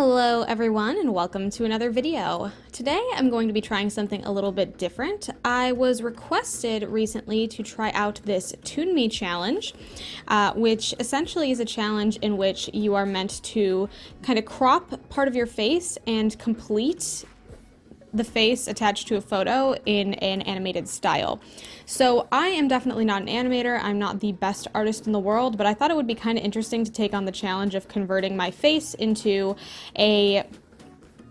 Hello everyone and welcome to another video. Today I'm going to be trying something a little bit different. I was requested recently to try out this Tune Me challenge, which essentially is a challenge in which you are meant to kind of crop part of your face and complete the face attached to a photo in an animated style. So I am definitely not an animator. I'm not the best artist in the world, but I thought it would be kind of interesting to take on the challenge of converting my face into a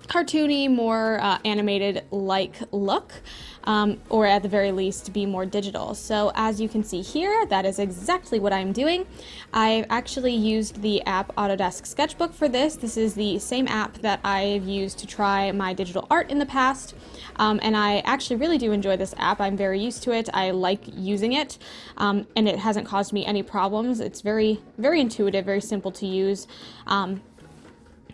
cartoony, more animated-like look, or at the very least be more digital. So as you can see here, that is exactly what I'm doing. I've actually used the app Autodesk Sketchbook for this. This is the same app that I've used to try my digital art in the past, and I actually really do enjoy this app. I'm very used to it. I like using it, and it hasn't caused me any problems. It's very, very intuitive, very simple to use.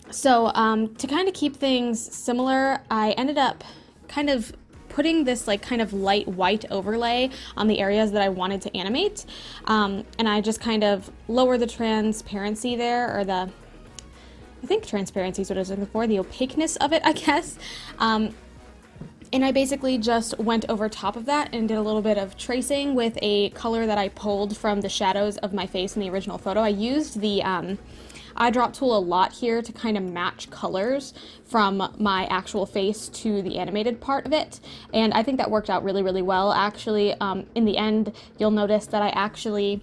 So to kind of keep things similar, I ended up kind of putting this like kind of light white overlay on the areas that I wanted to animate, and I just kind of lower the transparency there, or I think transparency is what I was looking for, the opaqueness of it, I guess. And I basically just went over top of that and did a little bit of tracing with a color that I pulled from the shadows of my face in the original photo. I used the eyedrop tool a lot here to kind of match colors from my actual face to the animated part of it, and I think that worked out really, really well. Actually, in the end, you'll notice that I actually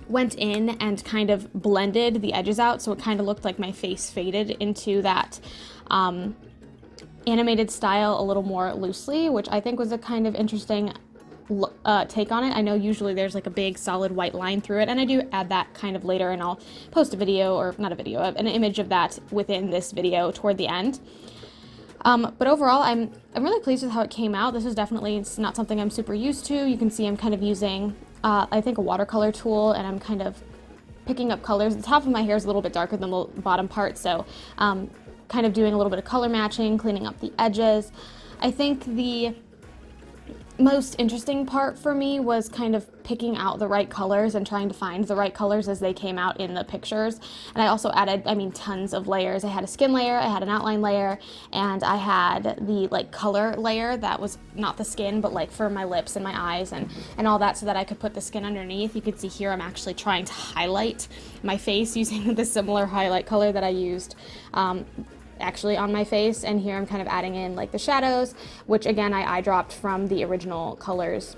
went in and kind of blended the edges out, so it kind of looked like my face faded into that animated style a little more loosely, which I think was a kind of interesting take on it. I know usually there's like a big solid white line through it, and I do add that kind of later, and I'll post a video, or not a video, an image of that within this video toward the end. But overall, I'm really pleased with how it came out. This is definitely, it's not something I'm super used to. You can see I'm kind of using, I think, a watercolor tool, and I'm kind of picking up colors. The top of my hair is a little bit darker than the bottom part, so kind of doing a little bit of color matching, cleaning up the edges. I think the most interesting part for me was kind of picking out the right colors and trying to find the right colors as they came out in the pictures. And I also added, tons of layers. I had a skin layer, I had an outline layer, and I had the color layer that was not the skin, but for my lips and my eyes and all that, so that I could put the skin underneath. You can see here I'm actually trying to highlight my face using the similar highlight color that I used actually on my face, and here I'm kind of adding in the shadows, which again I eyedropped from the original colors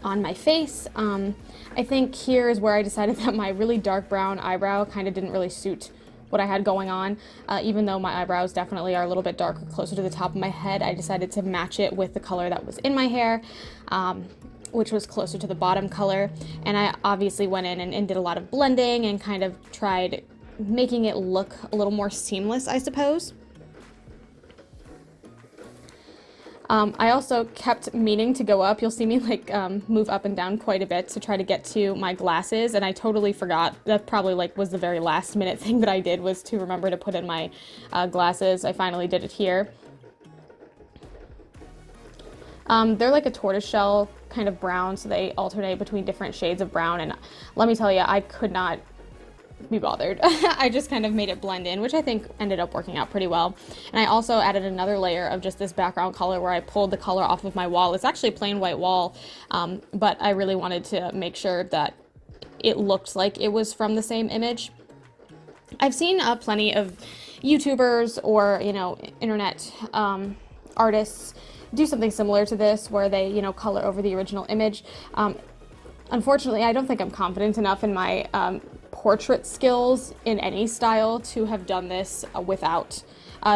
on my face. I think here is where I decided that my really dark brown eyebrow kind of didn't really suit what I had going on. Even though my eyebrows definitely are a little bit darker, closer to the top of my head, I decided to match it with the color that was in my hair, which was closer to the bottom color. And I obviously went in and did a lot of blending and kind of tried making it look a little more seamless, I suppose. I also kept meaning to go up. You'll see me move up and down quite a bit to try to get to my glasses, and I totally forgot. That probably was the very last minute thing that I did, was to remember to put in my glasses. I finally did it here. They're like a tortoiseshell kind of brown, so they alternate between different shades of brown, and let me tell you, I could not be bothered. I just kind of made it blend in, which I think ended up working out pretty well. And I also added another layer of just this background color where I pulled the color off of my wall. It's actually a plain white wall, but I really wanted to make sure that it looked like it was from the same image. I've seen plenty of YouTubers or, internet artists do something similar to this, where they, color over the original image. Unfortunately, I don't think I'm confident enough in my portrait skills in any style to have done this without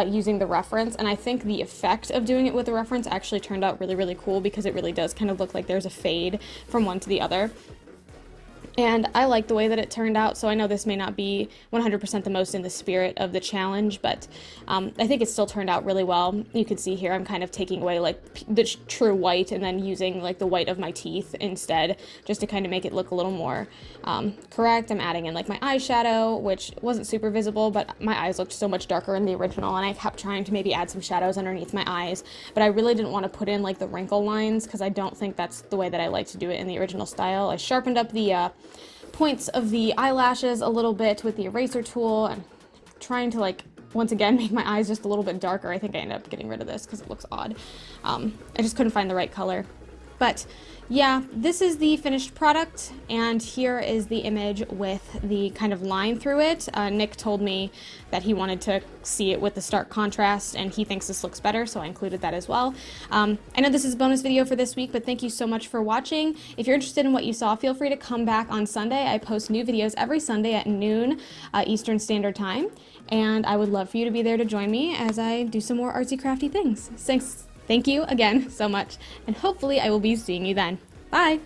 using the reference, and I think the effect of doing it with the reference actually turned out really, really cool, because it really does kind of look like there's a fade from one to the other. And I like the way that it turned out, so I know this may not be 100% the most in the spirit of the challenge, but I think it still turned out really well. You can see here I'm kind of taking away the true white and then using the white of my teeth instead, just to kind of make it look a little more correct. I'm adding in my eyeshadow, which wasn't super visible, but my eyes looked so much darker in the original, and I kept trying to maybe add some shadows underneath my eyes, but I really didn't want to put in the wrinkle lines, because I don't think that's the way that I like to do it in the original style. I sharpened up the points of the eyelashes a little bit with the eraser tool, and trying to once again make my eyes just a little bit darker. I think I ended up getting rid of this because it looks odd. I just couldn't find the right color. But yeah, this is the finished product, and here is the image with the kind of line through it. Nick told me that he wanted to see it with the stark contrast, and he thinks this looks better, so I included that as well. I know this is a bonus video for this week, but thank you so much for watching. If you're interested in what you saw, feel free to come back on Sunday. I post new videos every Sunday at noon Eastern Standard Time, and I would love for you to be there to join me as I do some more artsy crafty things. Thank you again so much, and hopefully I will be seeing you then. Bye!